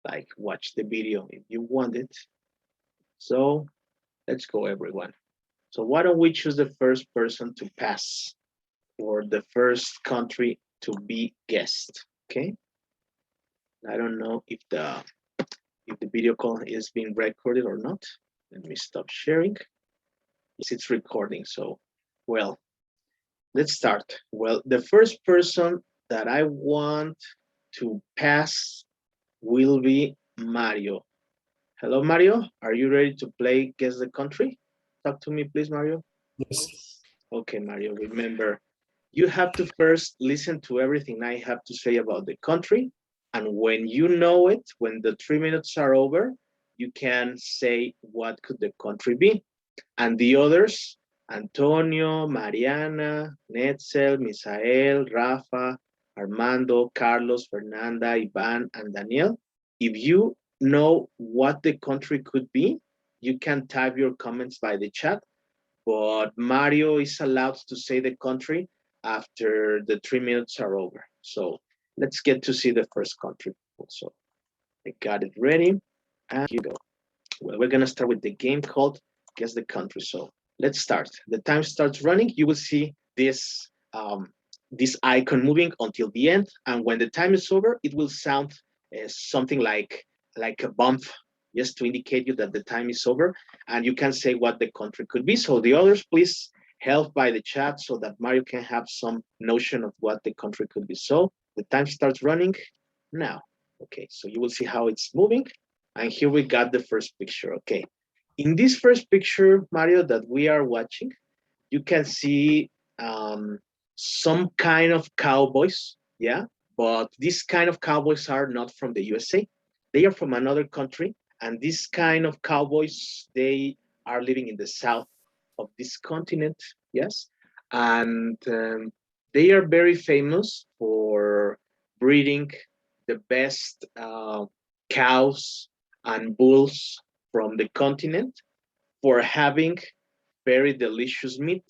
like watch the video if you want it. So let's go, everyone. So why don't we choose the first person to pass, or the first country to be guessed? Okay. I don't know if the video call is being recorded or not. Let me stop sharing. Yes, it's recording. So, well, let's start. Well, the first person that I want to pass will be Mario. Hello, Mario. Are you ready to play Guess the Country? Talk to me, please, Mario. Yes. Okay, Mario, remember, you have to first listen to everything I have to say about the country. And when you know it, when the 3 minutes are over, you can say what could the country be. And the others, Antonio, Mariana, Netzel, Misael, Rafa, Armando, Carlos, Fernanda, Ivan, and Daniel, if you know what the country could be, you can type your comments by the chat, but Mario is allowed to say the country after the 3 minutes are over. So let's get to see the first country. So I got it ready, and here you go. Well, we're gonna start with the game called Guess the Country. So let's start. The time starts running. You will see this icon moving until the end, and when the time is over, it will sound something like a bump, just to indicate you that the time is over, and you can say what the country could be. So the others, please help by the chat so that Mario can have some notion of what the country could be. So the time starts running now. Okay, so you will see how it's moving. And here we got the first picture. Okay, in this first picture, Mario, that we are watching, you can see some kind of cowboys, yeah, but these kind of cowboys are not from the USA. They are from another country, and this kind of cowboys, they are living in the south of this continent, yes, and they are very famous for breeding the best cows and bulls from the continent, for having very delicious meat.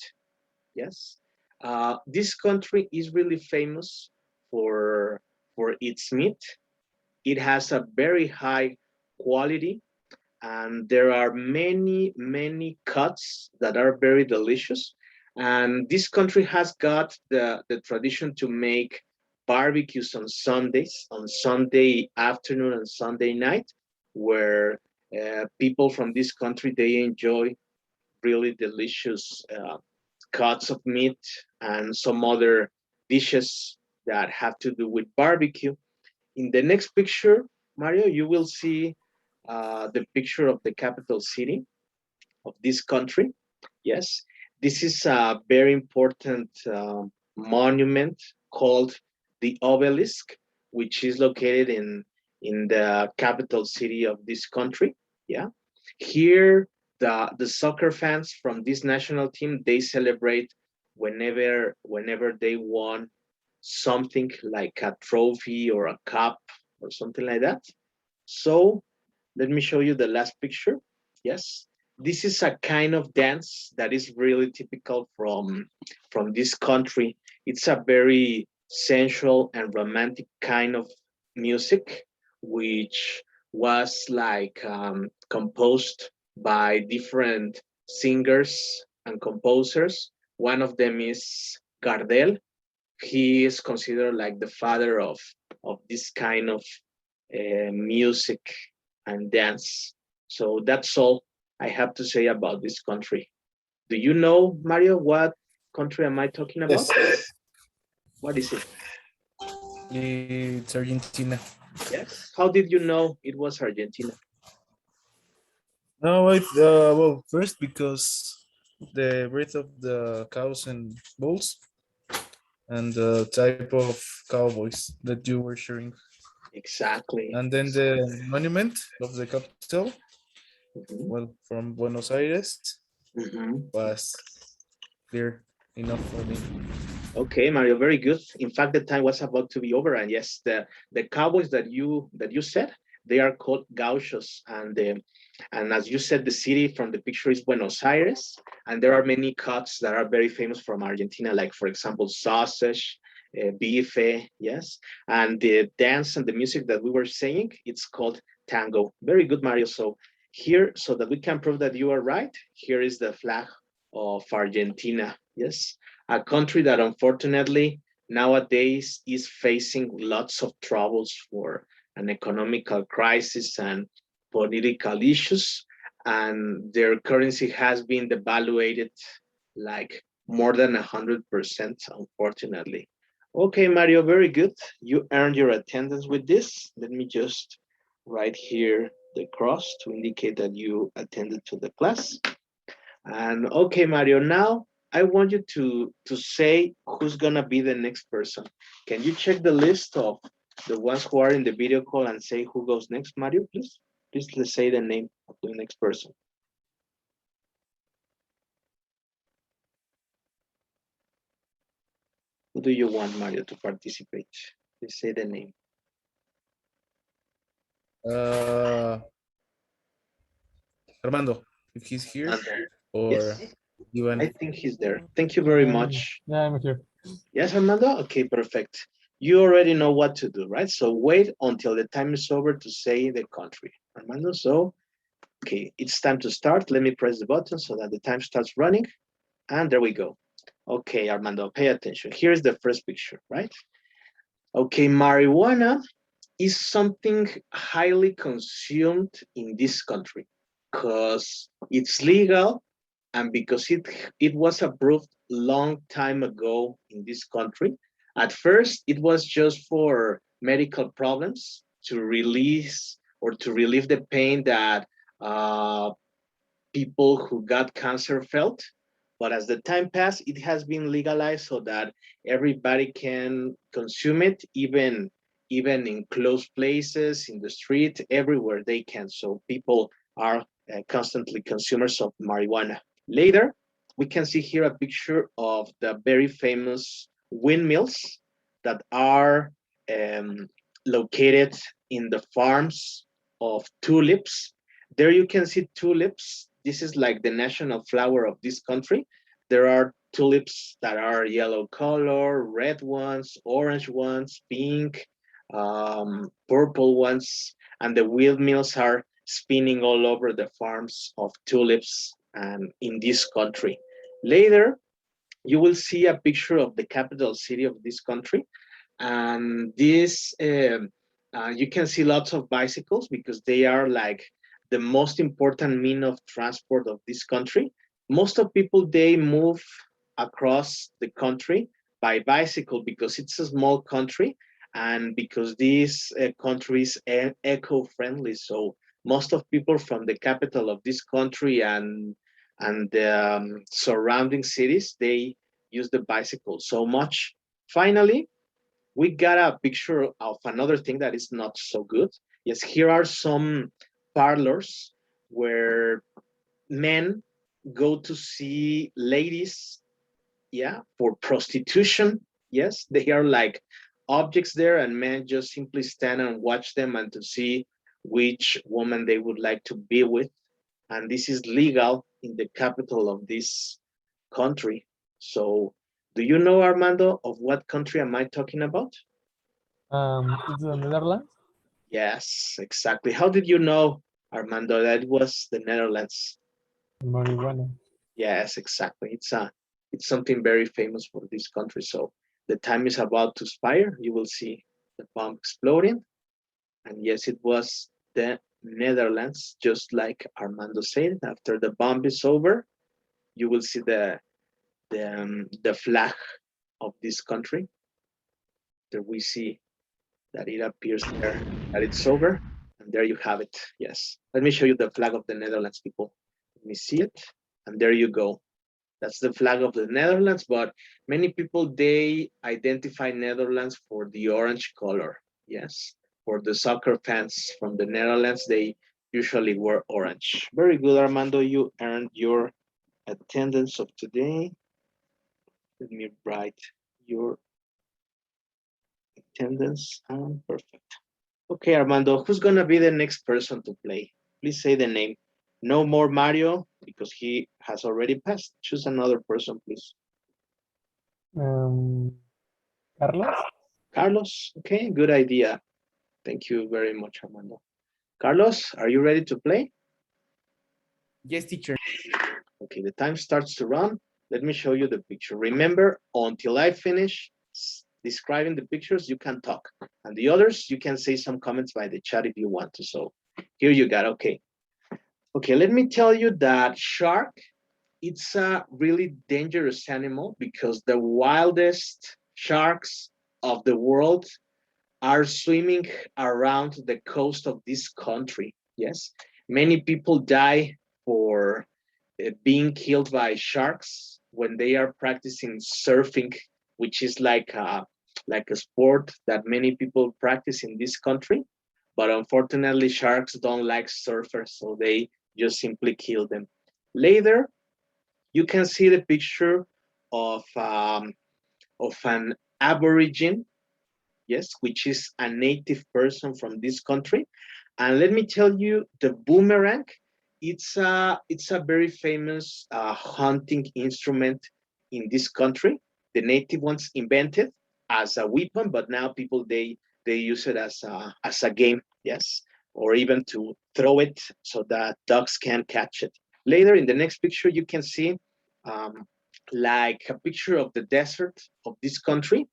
Yes, this country is really famous for its meat. It has a very high quality, and there are many cuts that are very delicious. And this country has got the tradition to make barbecues on Sundays, on Sunday afternoon and Sunday night, where people from this country, they enjoy really delicious cuts of meat and some other dishes that have to do with barbecue. In the next picture, Mario, you will see the picture of the capital city of this country. Yes, this is a very important monument called the obelisk, which is located in the capital city of this country. Yeah, here the soccer fans from this national team, they celebrate whenever they won something like a trophy or a cup or something like that. So let me show you the last picture. Yes, this is a kind of dance that is really typical from this country. It's a very sensual and romantic kind of music, which was like composed by different singers and composers. One of them is Gardel. He is considered like the father of this kind of music and dance. So that's all I have to say about this country. Do you know, Mario, what country am I talking about? Yes. What is it? It's Argentina. Yes. How did you know it was Argentina? No, well, first because the breed of the cows and bulls and the type of cowboys that you were sharing. Exactly. And then the monument of the capital, Mhm. well, from Buenos Aires, Mhm. was clear enough for me. Okay, Mario, very good. In fact, the time was about to be over, and yes, the cowboys that you said, they are called gauchos, and as you said, the city from the picture is Buenos Aires, and there are many cuts that are very famous from Argentina, like for example sausage, bife, yes. And the dance and the music that we were saying, it's called tango. Very good, Mario. So here, so that we can prove that you are right, here is the flag of Argentina. Yes, a country that unfortunately nowadays is facing lots of troubles for an economical crisis and political issues, and their currency has been devaluated like more than 100%, unfortunately. Okay, Mario, very good. You earned your attendance with this. Let me just write here the cross to indicate that you attended to the class. And okay, Mario, now I want you to say who's gonna be the next person. Can you check the list of the ones who are in the video call and say who goes next, Mario, please? Please let's say the name of the next person. Who do you want, Mario, to participate? Please say the name. Uh, Armando, if he's here, Armando. or Yes, I Ivan. think he's there. Thank you very much. Yeah, I'm here. Yes, Armando? Okay, perfect. You already know what to do, right? So wait until the time is over to say the country. Armando, so, okay, it's time to start. Let me press the button so that the time starts running. And there we go. Okay, Armando, pay attention. Here's the first picture, right? Okay, marijuana is something highly consumed in this country because it's legal and because it was approved long time ago in this country. At first, it was just for medical problems to release or to relieve the pain that people who got cancer felt. But as the time passed, it has been legalized so that everybody can consume it, even in closed places, in the street, everywhere they can. So people are constantly consumers of marijuana. Later, we can see here a picture of the very famous windmills that are um, located in the farms of tulips. There you can see tulips. This is like the national flower of this country. There are tulips that are yellow color, red ones, orange ones, pink, purple ones, and the windmills are spinning all over the farms of tulips and in this country. Later, you will see a picture of the capital city of this country, and this you can see lots of bicycles because they are like the most important mean of transport of this country. Most of people they move across the country by bicycle because it's a small country and because this country is eco-friendly. So most of people from the capital of this country and the surrounding cities they use the bicycle so much. Finally, we got a picture of another thing that is not so good. Yes, here are some parlors where men go to see ladies, yeah, for prostitution. Yes, they are like objects there, and men just simply stand and watch them and to see which woman they would like to be with. And this is legal in the capital of this country. So, do you know, Armando, of what country am I talking about? It's the Netherlands. Yes, exactly. How did you know, Armando, that it was the Netherlands? Marijuana. Yes, exactly. It's something very famous for this country. So the time is about to expire. You will see the bomb exploding. And yes, it was the Netherlands, just like Armando said. After the bomb is over, you will see the flag of this country. There we see that it appears there that it's over. And there you have it. Yes. Let me show you the flag of the Netherlands, people. Let me see it. And there you go. That's the flag of the Netherlands, but many people, they identify Netherlands for the orange color. Yes. For the soccer fans from the Netherlands, they usually wear orange. Very good, Armando. You earned your attendance of today. Let me write your attendance. Perfect. Okay, Armando, who's gonna be the next person to play? Please say the name. No more Mario because he has already passed. Choose another person, please. Um, Carlos? Carlos, okay, good idea. Thank you very much, Armando. Carlos, are you ready to play? Yes, teacher. Okay, the time starts to run. Let me show you the picture. Remember, until I finish describing the pictures, you can talk. And the others, you can say some comments by the chat if you want to. So here you got, okay. Okay, let me tell you that shark, it's a really dangerous animal because the wildest sharks of the world are swimming around the coast of this country. Yes, many people die for being killed by sharks when they are practicing surfing, which is like a sport that many people practice in this country. But unfortunately, sharks don't like surfers, so they just simply kill them. Later, you can see the picture of an aborigine, yes, which is a native person from this country. And let me tell you, the boomerang, it's a very famous hunting instrument in this country. The native ones invented as a weapon, but now people they use it as a game, yes, or even to throw it so that dogs can catch it. Later in the next picture, you can see um, like a picture of the desert of this country.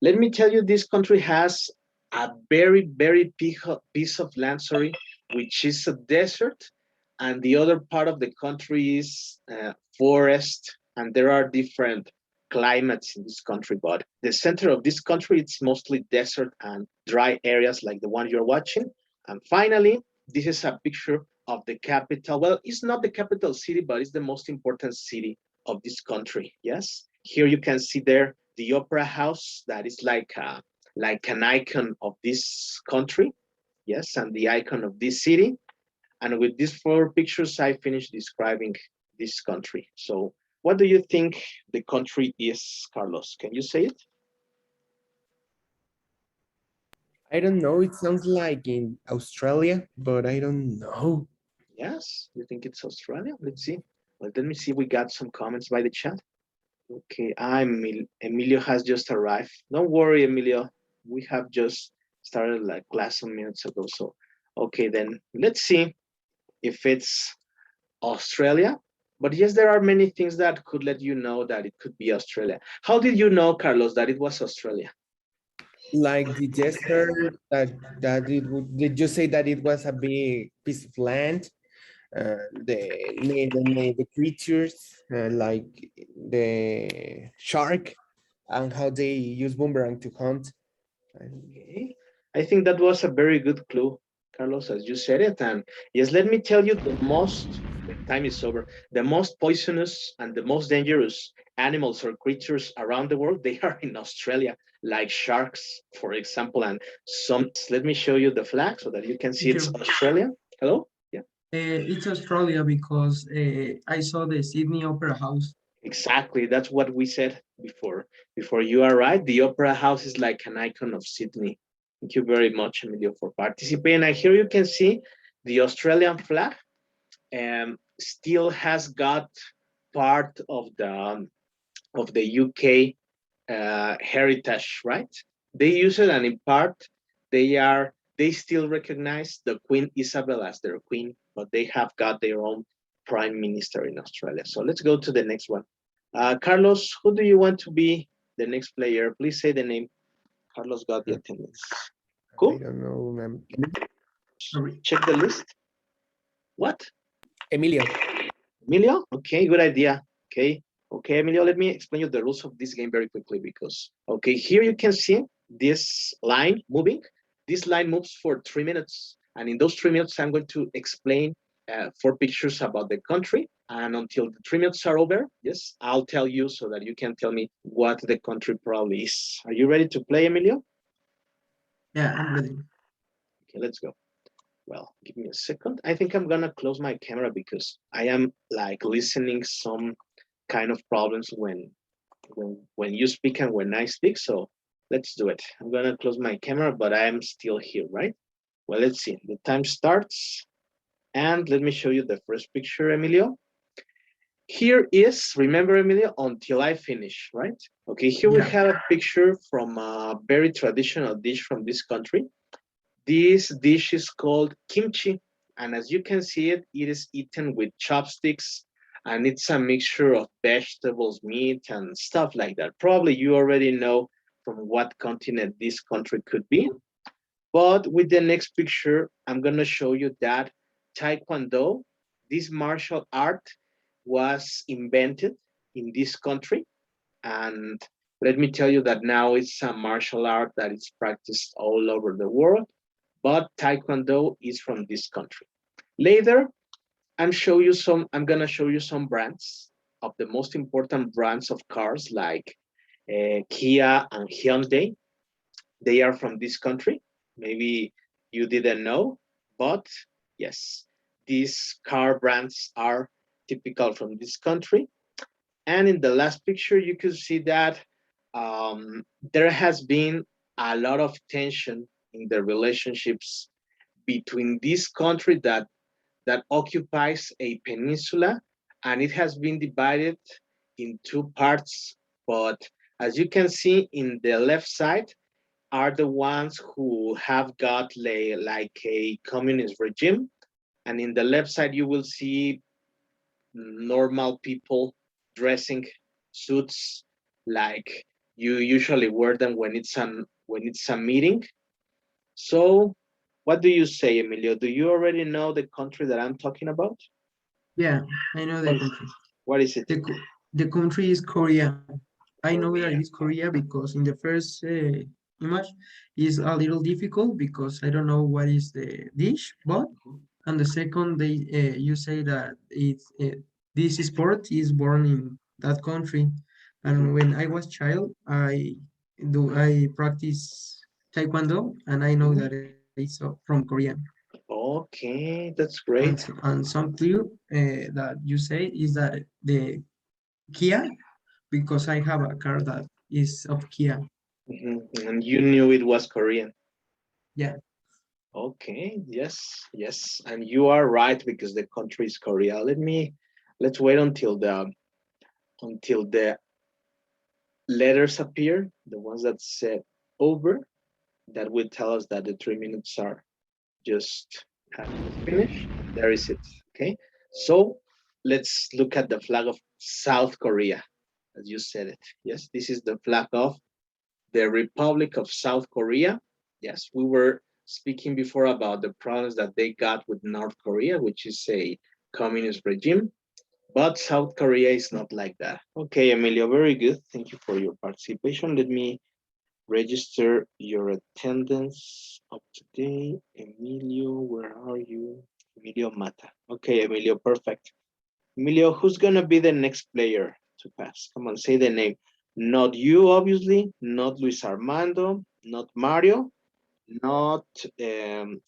Let me tell you, this country has a very piece of land, sorry, which is a desert, and the other part of the country is forest, and there are different climates in this country. But the center of this country, it's mostly desert and dry areas like the one you're watching. And finally, this is a picture of the capital. Well, it's not the capital city, but it's the most important city of this country. Yes, here you can see there the opera house that is like an icon of this country, yes, and the icon of this city. And with these four pictures, I finished describing this country. So what do you think the country is, Carlos? Can you say it? I don't know. It sounds like in Australia, but I don't know. Yes, you think it's Australia? Let's see. Well, let me see. We got some comments by the chat. Okay, Emilio has just arrived. Don't worry, Emilio. We have just started like last some minutes ago. So, okay, then let's see if it's Australia. But yes, there are many things that could let you know that it could be Australia. How did you know, Carlos, that it was Australia? Like the desert that it would. Did you say that it was a big piece of land? The creatures like the shark and how they use boomerang to hunt. Okay. I think that was a very good clue, Carlos, as you said it. And yes, let me tell you the time is over, the most poisonous and the most dangerous animals or creatures around the world, they are in Australia, like sharks, for example. And let me show you the flag so that you can see it's Teacher, Australia. Hello? Yeah. it's Australia because I saw the Sydney Opera House. Exactly. That's what we said before. Before you arrived, the Opera House is like an icon of Sydney. Thank you very much, Emilio, for participating. And here you can see the Australian flag still has got part of the UK heritage, right? They use it, and in part, they still recognize the Queen Isabel as their queen, but they have got their own prime minister in Australia. So let's go to the next one. Carlos, who do you want to be the next player? Please say the name. Carlos got the attendance. I Cool. don't know. Sorry. Check the list. What? Emilio. Emilio? Okay, good idea. Okay. Okay, Emilio, let me explain you the rules of this game very quickly because, okay, here you can see this line moving. This line moves for 3 minutes. And in those 3 minutes, I'm going to explain 4 pictures about the country. And until the 3 minutes are over, yes, I'll tell you so that you can tell me what the country probably is. Are you ready to play, Emilio? Yeah, I'm ready. Okay, let's go. Well, give me a second. I think I'm gonna close my camera because I am like listening some kind of problems when you speak and when I speak. So let's do it. I'm gonna close my camera, but I am still here, right? Well, let's see. The time starts, and let me show you the first picture, Emilio. Here is, remember, Emilio, until I finish, right? Okay, here we Yeah. have a picture from a very traditional dish from this country. This dish is called kimchi, and as you can see it, it is eaten with chopsticks, and it's a mixture of vegetables, meat, and stuff like that. Probably you already know from what continent this country could be. But with the next picture, I'm gonna show you that Taekwondo, this martial art, was invented in this country. And let me tell you that now it's a martial art that is practiced all over the world, but Taekwondo is from this country. Later, I'm gonna show you some brands of the most important brands of cars like Kia and Hyundai. They are from this country. Maybe you didn't know, but yes, these car brands are typical from this country. And in the last picture, you could see that there has been a lot of tension in the relationships between this country that occupies a peninsula, and it has been divided in two parts. But as you can see in the left side, are the ones who have got like a communist regime. And in the left side, you will see normal people dressing suits like you usually wear them when it's a meeting. So what do you say, Emilio? Do you already know the country that I'm talking about? Yeah, I know the What is, country. what is it? The country is Korea. I know that Korea. it's Korea because in the first image is a little difficult because I don't know what is the dish, but on the second they you say that it's this sport is born in that country, and when I was child I practice taekwondo and I know Mhm. that it's from Korea. Okay, that's And great. and some clue that you say is that the Kia because I have a car that is of Kia. And you knew it was Korean. Yeah. Okay, yes, yes. And you are right because the country is Korea. Let's wait until the letters appear, the ones that said over, that will tell us that the 3 minutes are just have finished. There is it. Okay. So let's look at the flag of South Korea, as you said it. Yes, this is the flag of the Republic of South Korea. Yes, we were speaking before about the problems that they got with North Korea, which is a communist regime. But South Korea is not like that. Okay, Emilio, very good. Thank you for your participation. Let me register your attendance up today. Emilio, where are you? Emilio Mata. Okay, Emilio, perfect. Emilio, who's gonna be the next player to pass? Come on, say the name. Not you, obviously, not Luis Armando, not Mario, not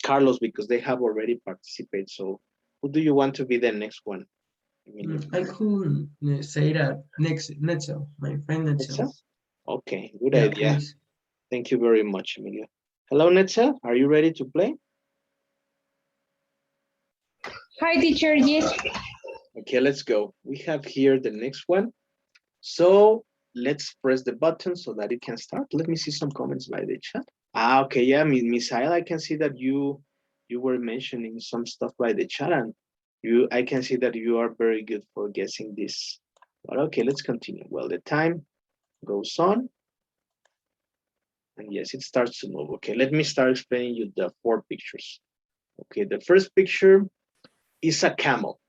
Carlos, because they have already participated. So who do you want to be the next one, Emilio? I could say that next Netzel, my friend Netzel. Netza? Okay, good Yeah, idea. please. Thank you very much, Emilio. Hello, Netza. Are you ready to play? Hi, teacher. Yes. Okay, let's go. We have here the next one. So let's press the button so that it can start. Let me see some comments by the chat. Ah, okay, yeah, Misael, I can see that you were mentioning some stuff by the chat, and I can see that you are very good for guessing this. But okay, let's continue. Well, the time goes on, and yes, it starts to move. Okay, let me start explaining you the 4 pictures. Okay, the first picture is a camel.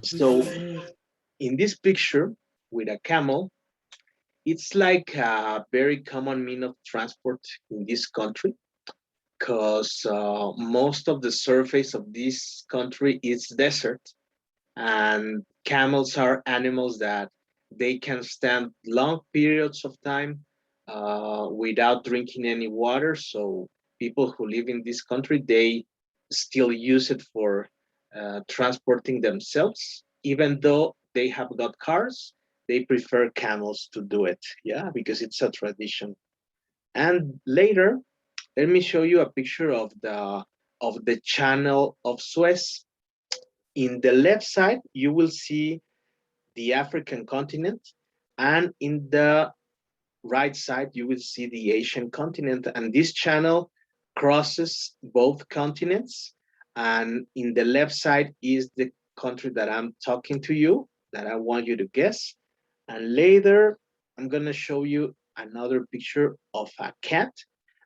So in this picture with a camel, it's like a very common mean of transport in this country because most of the surface of this country is desert, and camels are animals that they can stand long periods of time without drinking any water. So people who live in this country, they still use it for transporting themselves, even though they have got cars. They prefer camels to do it, yeah, because it's a tradition. And later, let me show you a picture of the channel of Suez. In the left side, you will see the African continent, and in the right side, you will see the Asian continent, and this channel crosses both continents. And in the left side is the country that I'm talking to you, that I want you to guess. And later, I'm gonna show you another picture of a cat,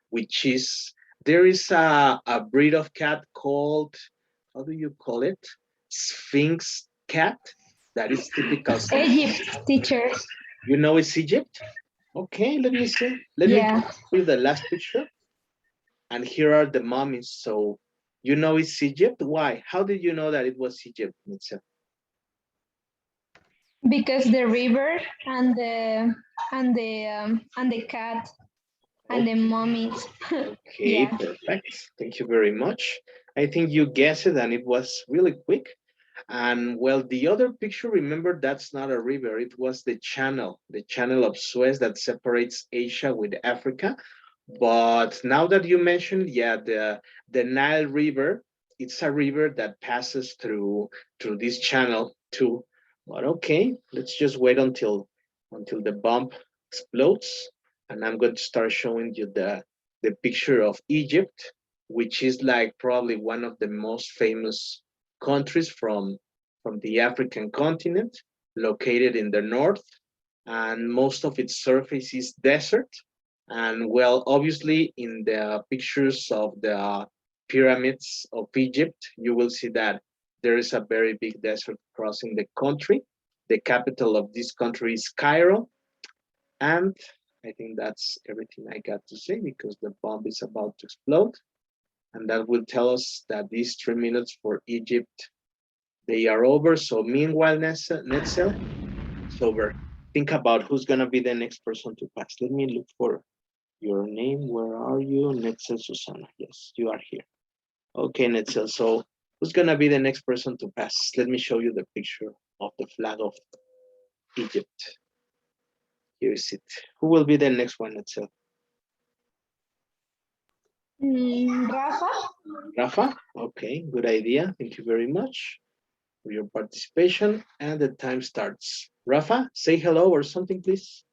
which is, there is a breed of cat called, how do you call it? Sphinx cat, that is typical from, Egypt, teacher. you know it's Egypt? Okay, let me see. Let me Yeah, show you the last picture. And here are the mummies. So you know it's Egypt. Why? How did you know that it was Egypt, Mitzel? because the river and the cat and the mummies. Okay, Yeah. perfect. Thank you very much. I think you guessed it and it was really quick. And well, the other picture, remember, that's not a river. It was the channel of Suez that separates Asia with Africa. But now that you mentioned, yeah, the Nile River, it's a river that passes through this channel too. But okay, let's just wait until the bomb explodes, and I'm going to start showing you the picture of Egypt, which is like probably one of the most famous countries from the African continent, located in the north, and most of its surface is desert. And well, obviously, in the pictures of the pyramids of Egypt, you will see that there is a very big desert crossing the country. The capital of this country is Cairo. And I think that's everything I got to say, because the bomb is about to explode. And that will tell us that these 3 minutes for Egypt, they are over. So meanwhile, Netzel, it's over. Think about who's gonna be the next person to pass. Let me look for your name. Where are you? Netzel Susana. Yes, you are here. Okay, Netzel. So who's gonna be the next person to pass? Let me show you the picture of the flag of Egypt. Here is it. Who will be the next one, Netzel? Rafa? Rafa? Okay, good idea. Thank you very much for your participation. And the time starts. Rafa, say hello or something, please.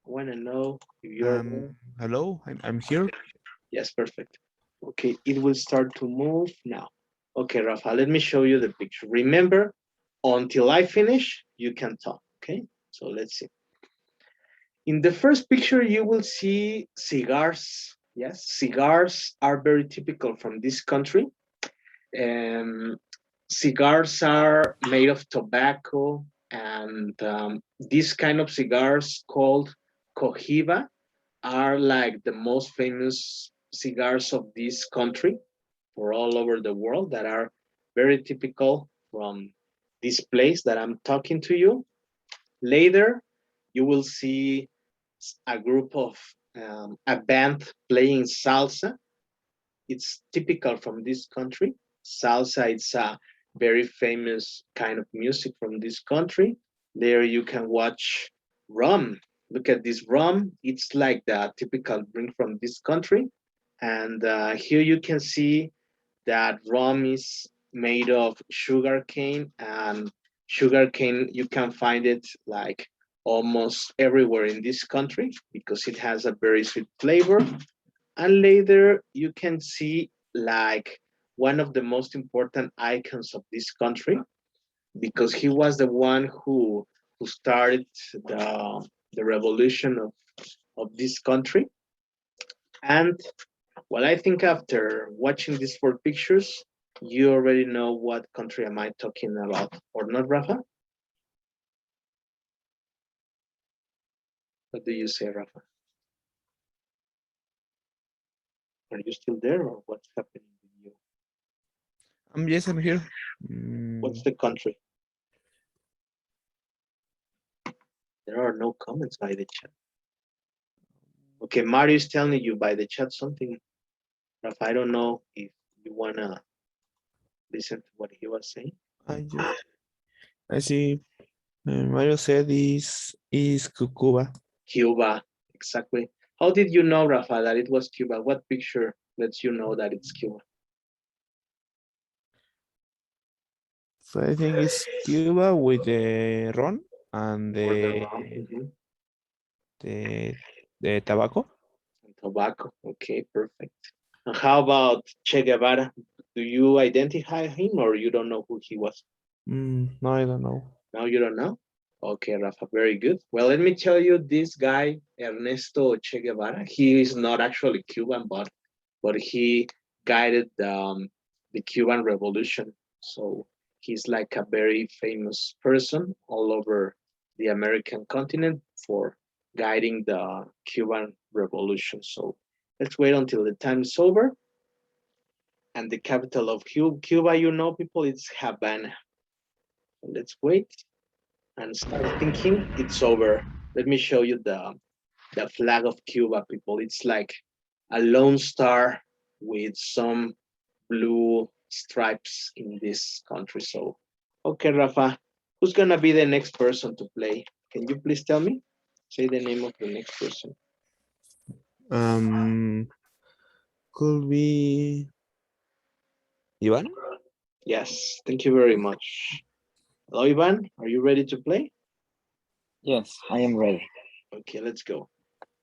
I want to know if you're there. Hello, I'm here. Yes, perfect. Okay, it will start to move now. Okay, Rafa, let me show you the picture. Remember, until I finish, you can talk, okay? So let's see. In the first picture, you will see cigars. Yes, cigars are very typical from this country. Um, Cigars are made of tobacco, and these kind of cigars called cohiba are like the most famous cigars of this country for all over the world, that are very typical from this place that I'm talking to you. Later, you will see a group of a band playing salsa. It's typical from this country. Salsa, it's a very famous kind of music from this country. There you can watch rum. Look at this rum. It's like the typical drink from this country. And here you can see that rum is made of sugar cane, and sugar cane, you can find it like almost everywhere in this country because it has a very sweet flavor. And later you can see like one of the most important icons of this country, because he was the one who started the revolution of this country. And well, I think after watching these 4 pictures, you already know what country am I talking about, or not, Rafa? What do you say, Rafa? Are you still there, or what's happening with you? Yes, I'm here. What's the country? There are no comments by the chat. Okay, Mario is telling you by the chat something. Rafa, I don't know if you wanna listen to what he was saying. I see. Mario said is Cucuba. Cuba, exactly. How did you know, Rafa, that it was Cuba? What picture lets you know that it's Cuba? So I think it's Cuba with the ron and Mhm. the the tobacco. Tobacco. Okay, perfect. And how about Che Guevara? Do you identify him or you don't know who he was? No, I don't know. Now you don't know? Okay, Rafa, very good. Well, let me tell you, this guy, Ernesto Che Guevara, he is not actually Cuban, but he guided the Cuban Revolution. So he's like a very famous person all over the American continent for guiding the Cuban Revolution. So let's wait until the time is over. And the capital of Cuba, you know, people, it's Havana. Let's wait and start thinking. It's over. Let me show you the flag of Cuba, people. It's like a lone star with some blue stripes in this country. So, okay, Rafa, who's gonna be the next person to play? Can you please tell me? Say the name of the next person. Um, could be Ivan. Yes, thank you very much. Hello, Ivan. Are you ready to play? Yes, I am ready. Okay, let's go.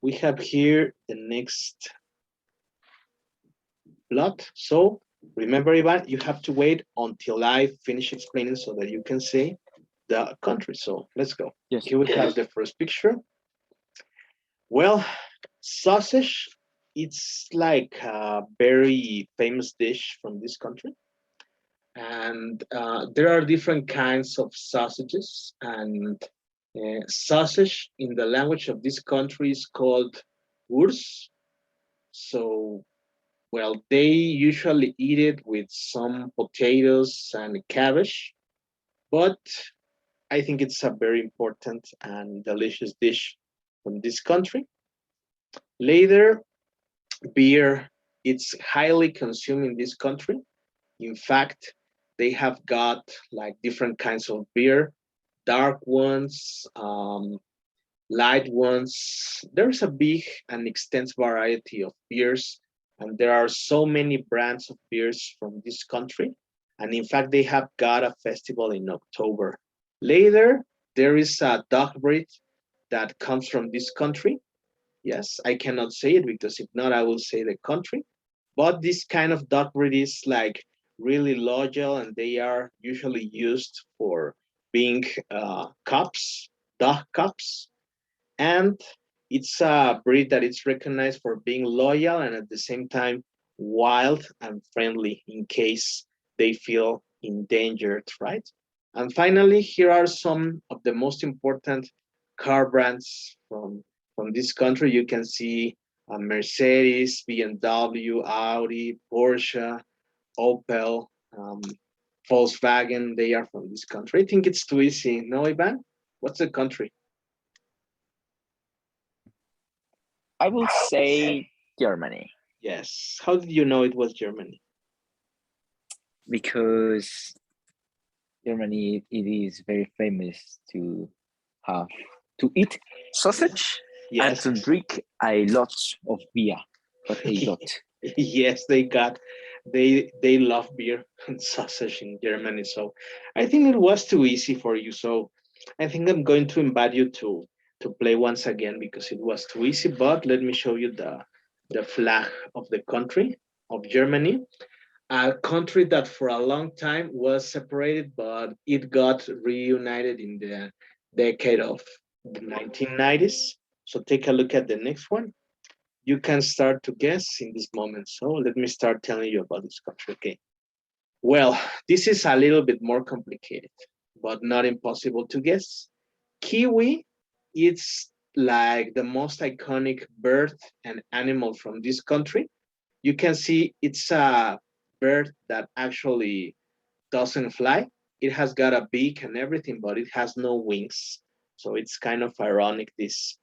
We have here the next plot. So remember, Ivan, you have to wait until I finish explaining so that you can say the country. So let's go. Yes. Here we have the first picture. Well, sausage, it's like a very famous dish from this country. And there are different kinds of sausages. And sausage in the language of this country is called urs. So, well, they usually eat it with some potatoes and cabbage, but I think it's a very important and delicious dish from this country. Later, beer, it's highly consumed in this country. In fact, they have got like different kinds of beer, dark ones, light ones. There's a big and extensive variety of beers, and there are so many brands of beers from this country. And in fact, they have got a festival in October. Later, there is a dog breed that comes from this country. Yes, I cannot say it because if not, I will say the country. But this kind of dog breed is like really loyal, and they are usually used for being cops, dog cops, and it's a breed that is recognized for being loyal and at the same time wild and friendly in case they feel endangered, right? And finally, here are some of the most important car brands from this country. You can see Mercedes, BMW, Audi, Porsche, Opel, Volkswagen. They are from this country. I think it's too easy. No, Ivan? What's the country? I will say Germany Yes. How did you know it was Germany? because Germany it is very famous to have to eat sausage Yes. and to drink a lot of beer, but a lot. Yes, they love beer and sausage in Germany. So I think it was too easy for you. So I think I'm going to invite you to play once again because it was too easy. But let me show you the flag of the country of Germany, a country that for a long time was separated, but it got reunited in the decade of the 1990s. So take a look at the next one. You can start to guess in this moment. So let me start telling you about this country. Okay. Well, this is a little bit more complicated, but not impossible to guess. Kiwi, it's like the most iconic bird and animal from this country. You can see it's a bird that actually doesn't fly. It has got a beak and everything, but it has no wings. So it's kind of ironic, this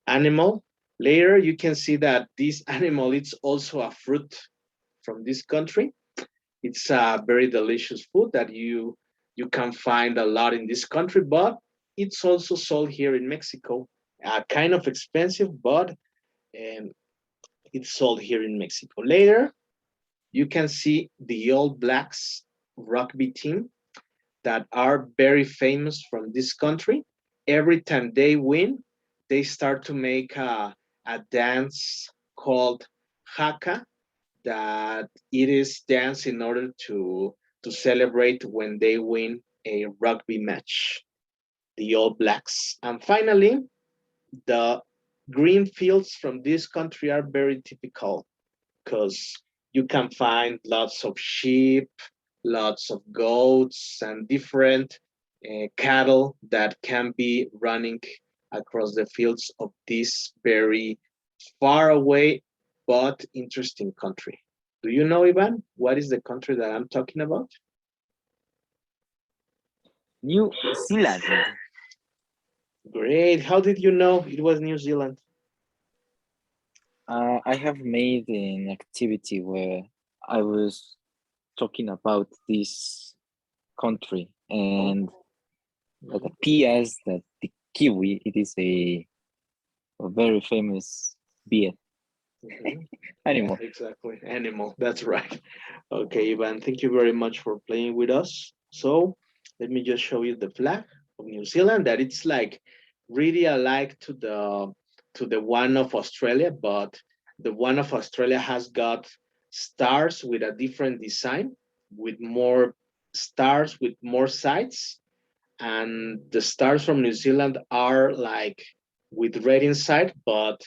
animal. Later, you can see that this animal is also a fruit from this country. It's a very delicious food that you can find a lot in this country, but it's also sold here in Mexico. Kind of expensive, but um, it's sold here in Mexico. Later, you can see the All Blacks rugby team that are very famous from this country, every time they win, they start to make a dance called haka, that it is dance in order to celebrate when they win a rugby match, the All Blacks. And finally, the green fields from this country are very typical because you can find lots of sheep, lots of goats, and different cattle that can be running across the fields of this very far away but interesting country. Do you know, Ivan, what is the country that I'm talking about? New Zealand. Great. How did you know it was New Zealand? I have made an activity where I was talking about this country, and it appears that the kiwi, it is a very famous beer Mhm. animal. Exactly. Animal. That's right. Okay, Ivan, thank you very much for playing with us. So let me just show you the flag of New Zealand, that it's like really alike to the one of Australia, but the one of Australia has got stars with a different design, with more stars with more sides, and the stars from New Zealand are like with red inside, but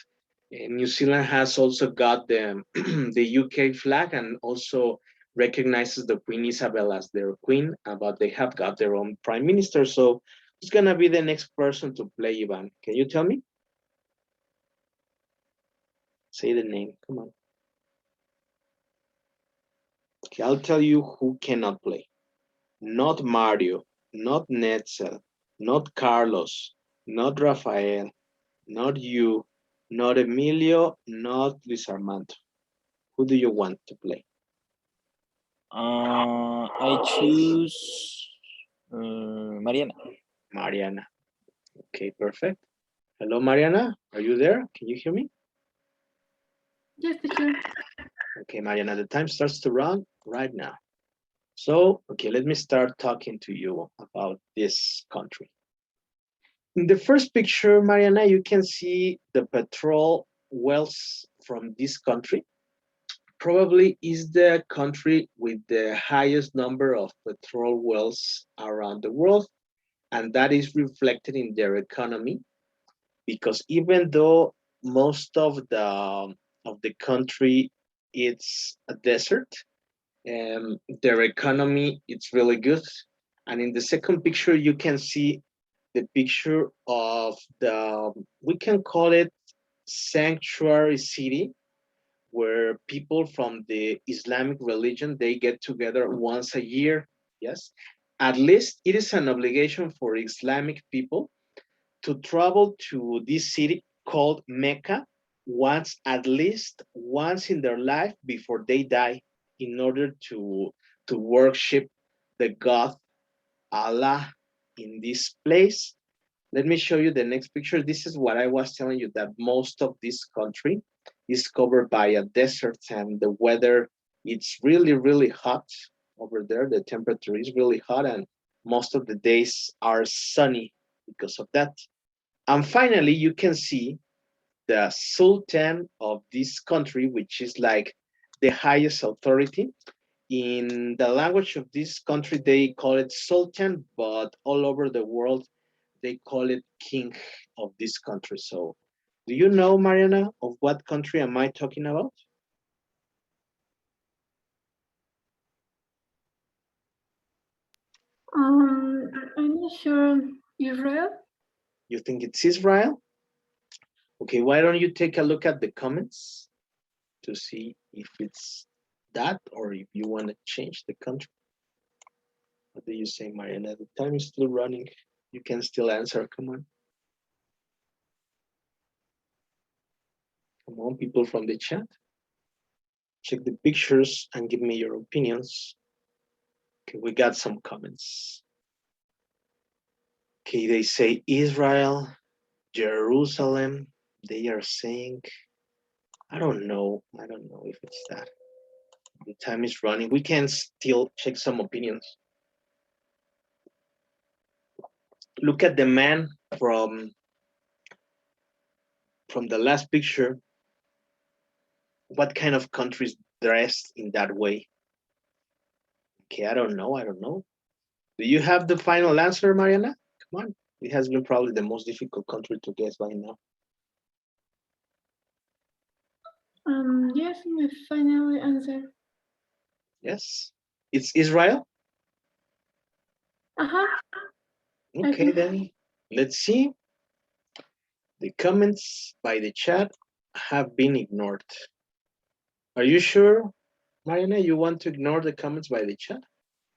New Zealand has also got the the UK flag and also recognizes the Queen Isabel as their queen, but they have got their own prime minister. So who's gonna be the next person to play, Ivan? Can you tell me? Say the name. Come on. Okay, I'll tell you who cannot play. Not Mario, not Netzel, not Carlos, not Rafael, not you, not Emilio, not Luis Armando. Who do you want to play? I choose Mariana. Mariana. Okay, perfect. Hello, Mariana. Are you there? Can you hear me? Yes, teacher. Okay, Mariana, the time starts to run right now. So, okay, let me start talking to you about this country. In the first picture, Mariana, you can see the petrol wells from this country. Probably is the country with the highest number of petrol wells around the world, and that is reflected in their economy, because even though most of the country it's a desert, their economy it's really good. And in the second picture, you can see the picture of the, we can call it sanctuary city, where people from the Islamic religion they get together once a year. Yes, at least it is an obligation for Islamic people to travel to this city called Mecca once, at least once in their life before they die, in order to worship the God Allah in this place. Let me show you the next picture. This is what I was telling you, that most of this country is covered by a desert, and the weather it's really really hot over there. The temperature is really hot, and most of the days are sunny because of that. And finally, you can see the Sultan of this country, which is like the highest authority. In the language of this country, they call it Sultan, but all over the world, they call it King of this country. So, do you know, Mariana, of what country am I talking about? I'm not sure. Israel? You think it's Israel? Okay, why don't you take a look at the comments to see if it's that or if you want to change the country? What do you say, Mariana? The time is still running. You can still answer. Come on. Come on, people from the chat. Check the pictures and give me your opinions. Okay, we got some comments. Okay, they say Israel, Jerusalem. They are saying, I don't know. I don't know if it's that. The time is running. We can still check some opinions. Look at the man from the last picture. What kind of countries dressed in that way? Okay, I don't know. Do you have the final answer, Mariana? Come on. It has been probably the most difficult country to guess by now. Yes, my final answer. Yes, it's Israel. Uh-huh. Okay, then let's see. The comments by the chat have been ignored. Are you sure, Mariana, you want to ignore the comments by the chat?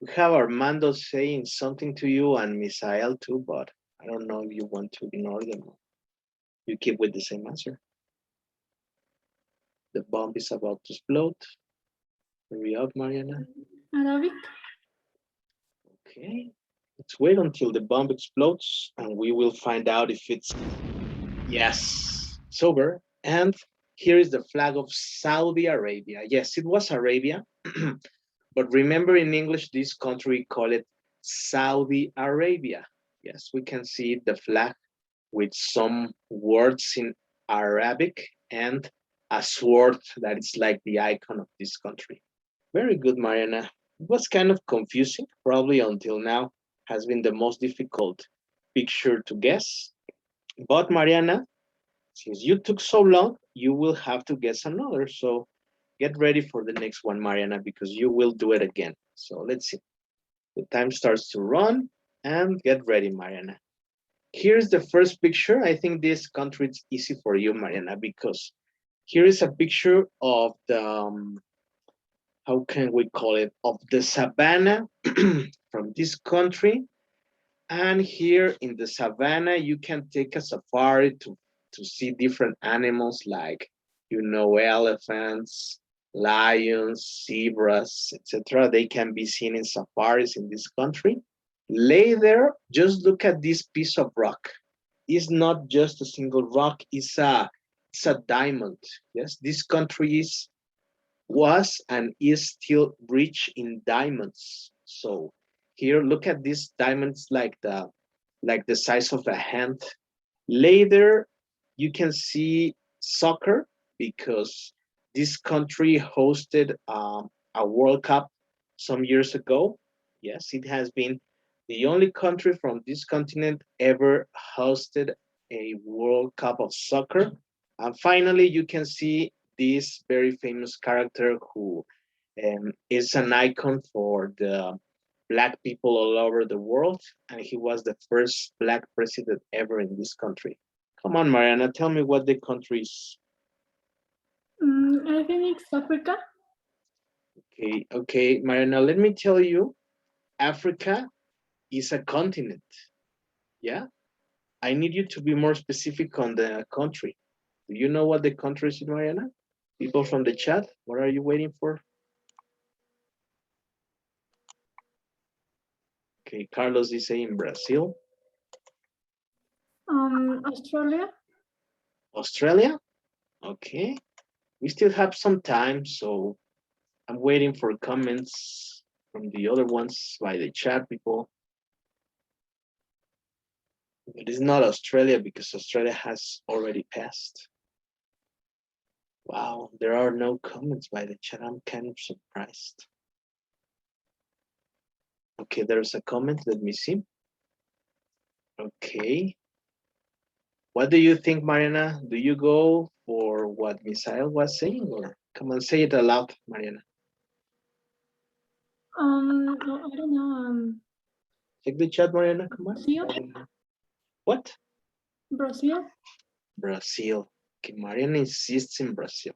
We have Armando saying something to you and Misael too, but I don't know if you want to ignore them. You keep with the same answer. The bomb is about to explode. Hurry up, Mariana. Arabic. Okay. Let's wait until the bomb explodes and we will find out if it's, yes, it's over. And here is the flag of Saudi Arabia. Yes, it was Arabia. But remember in English, this country call it Saudi Arabia. Yes, we can see the flag with some words in Arabic and a sword that is like the icon of this country. Very good, Mariana. It was kind of confusing, probably until now has been the most difficult picture to guess. But Mariana, since you took so long, you will have to guess another. So get ready for the next one, Mariana, because you will do it again. So let's see. The time starts to run and get ready, Mariana. Here's the first picture. I think this country is easy for you, Mariana, because here is a picture of the, how can we call it, of the savannah from this country. And here in the savannah, you can take a safari to see different animals like, elephants, lions, zebras, etc. They can be seen in safaris in this country. Later, just look at this piece of rock. It's not just a single rock, it's a diamond. Yes, this country was and is still rich in diamonds. So here, look at these diamonds like the size of a hand. Later, you can see soccer because this country hosted a World Cup some years ago. Yes, it has been the only country from this continent ever hosted a World Cup of soccer. And finally, you can see this very famous character who is an icon for the Black people all over the world. And he was the first Black president ever in this country. Come on, Mariana, tell me what the country is. I think it's Africa. Okay, Mariana, let me tell you, Africa is a continent. Yeah, I need you to be more specific on the country. Do you know what the country is, Mariana? People from the chat, what are you waiting for? Okay, Carlos is saying Brazil. Australia. Australia? Okay. We still have some time, so I'm waiting for comments from the other ones by the chat people. It is not Australia because Australia has already passed. Wow, there are no comments by the chat. I'm kind of surprised. Okay, there's a comment. Let me see. Okay. What do you think, Mariana? Do you go for what Misael was saying, or come on, say it aloud, Mariana? I don't know. Check the chat, Mariana. Come on. Brazil. What? Brazil. Brazil. Okay, Mariana insists in Brazil.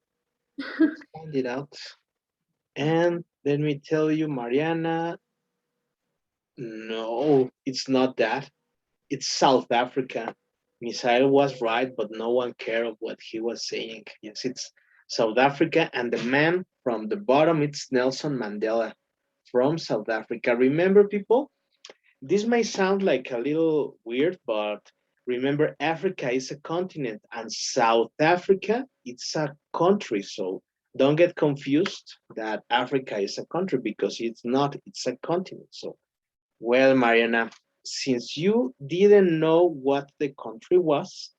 Let's find it out. And let me tell you, Mariana, no, it's not that. It's South Africa. Misael was right, but no one cared of what he was saying. Yes, it's South Africa, and the man from the bottom, it's Nelson Mandela from South Africa. Remember, people, this may sound like a little weird, but remember, Africa is a continent, and South Africa, it's a country. So don't get confused that Africa is a country because it's not, it's a continent. So, well, Mariana, since you didn't know what the country was,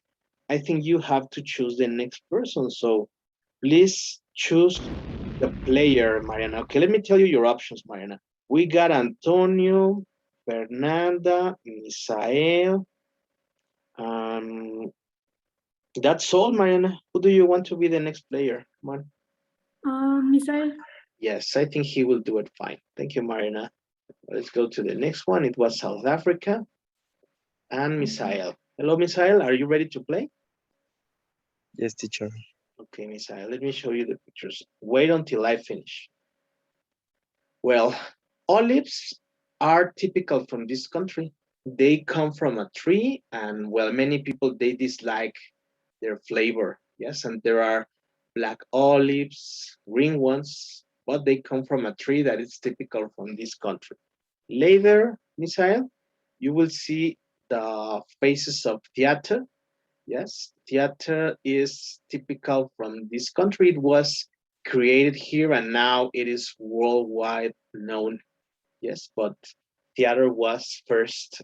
I think you have to choose the next person. So please choose the player, Mariana. Okay, let me tell you your options, Mariana. We got Antonio, Fernanda, Misael. That's all, Mariana. Who do you want to be the next player? Come on. Misael. Yes, I think he will do it fine. Thank you, Marina. Let's go to the next one. It was South Africa and Misael. Hello, Misael. Are you ready to play? Yes, teacher. Okay, Misael, let me show you the pictures. Wait until I finish. Well, olives are typical from this country. They come from a tree, and well, many people, they dislike their flavor. Yes, and there are black olives, green ones, but they come from a tree that is typical from this country. Later, Misael, you will see the faces of theater. Yes, theater is typical from this country. It was created here and now it is worldwide known. Yes, but theater was first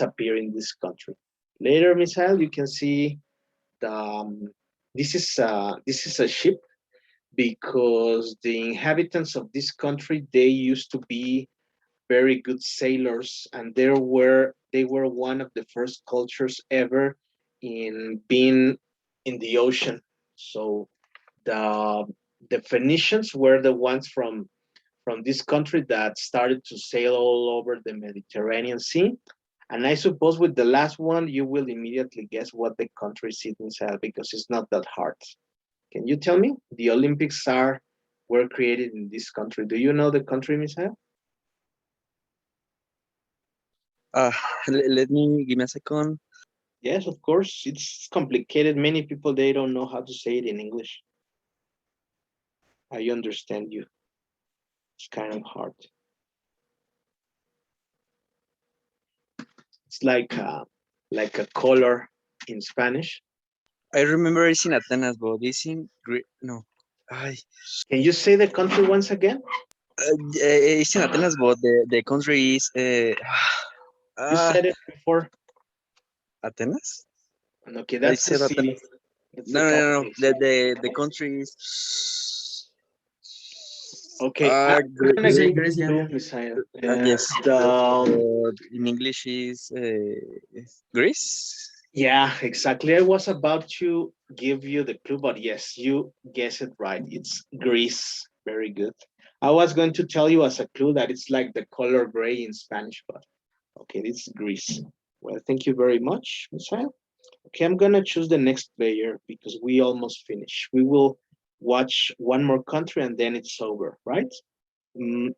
appeared in this country. Later, Misael, you can see the this is a ship because the inhabitants of this country, they used to be very good sailors, and they were one of the first cultures ever in being in the ocean. So the the Phoenicians were the ones from this country that started to sail all over the Mediterranean Sea. And I suppose with the last one, you will immediately guess what the country is inside because it's not that hard. Can you tell me? The Olympics were created in this country. Do you know the country, Misael? Uh, let me give me a second. Yes, of course. It's complicated. Many people, they don't know how to say it in English. I understand you. It's kind of hard. It's like a color in Spanish. I remember it's in Athens, but it's in no. Can you say the country once again? It's in Athens, but the country is You said it before. Athens. Okay, I that's the said city. Athens. That's No, the no, no, no. capital. The country is Okay, I'm You gonna say give Grecia. you Misael. yes. The In English is Greece. Yeah, exactly. I was about to give you the clue, but yes, you guessed it right. It's Greece. Very good. I was going to tell you as a clue that it's like the color gray in Spanish, but okay, it's Greece. Well, thank you very much, Misael. Okay, I'm gonna choose the next player because we almost finished. We will watch one more country and then it's over, right?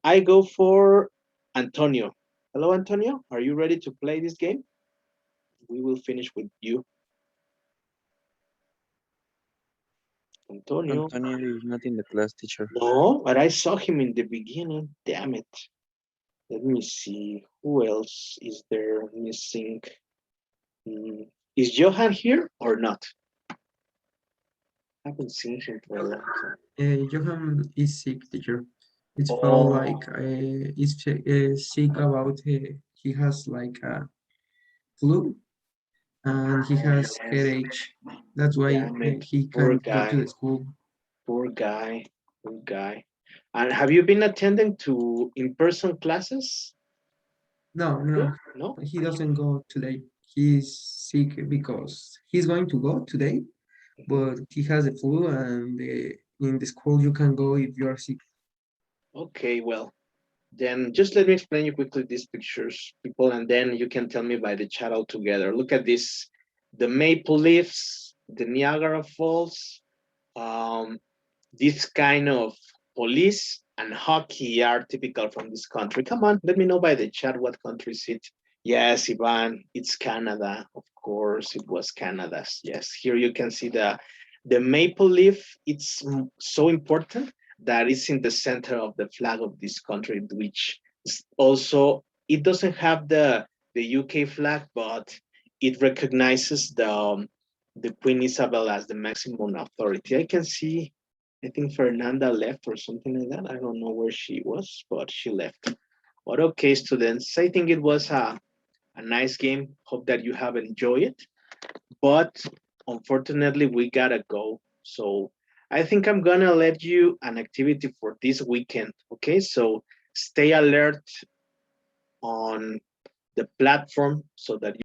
I go for Antonio. Hello, Antonio. Are you ready to play this game? We will finish with you. Antonio. Antonio is not in the class, teacher. No, but I saw him in the beginning. Damn it. Let me see. Who else is there missing? Is Johan here or not? I haven't seen him for a long time. Johan is sick, teacher. It's felt Oh, like he's sick about he has like a flu and he has yes. headache. That's why Damn it. he Poor can't go to guy. the school. Poor guy. Poor guy. And have you been attending to in-person classes? No, no, No? he doesn't go today. He's sick because he's going to go today, but he has the flu and in the school you can go if you are sick. Okay, well, then just let me explain you quickly these pictures, people, and then you can tell me by the chat altogether. Look at this, the maple leaves, the Niagara Falls, um, this kind of police and hockey are typical from this country. Come on, let me know by the chat what country is it. Yes, Ivan, it's Canada. Of course, it was Canada's. Yes, here you can see the maple leaf. It's so important that it's in the center of the flag of this country, which is also it doesn't have the UK flag, but it recognizes the Queen Isabel as the maximum authority. I can see. I think Fernanda left or something like that. I don't know where she was, but she left. But okay, students, I think it was a nice game. Hope that you have enjoyed it. But unfortunately, we gotta go. So I think I'm gonna let you an activity for this weekend. Okay, so stay alert on the platform so that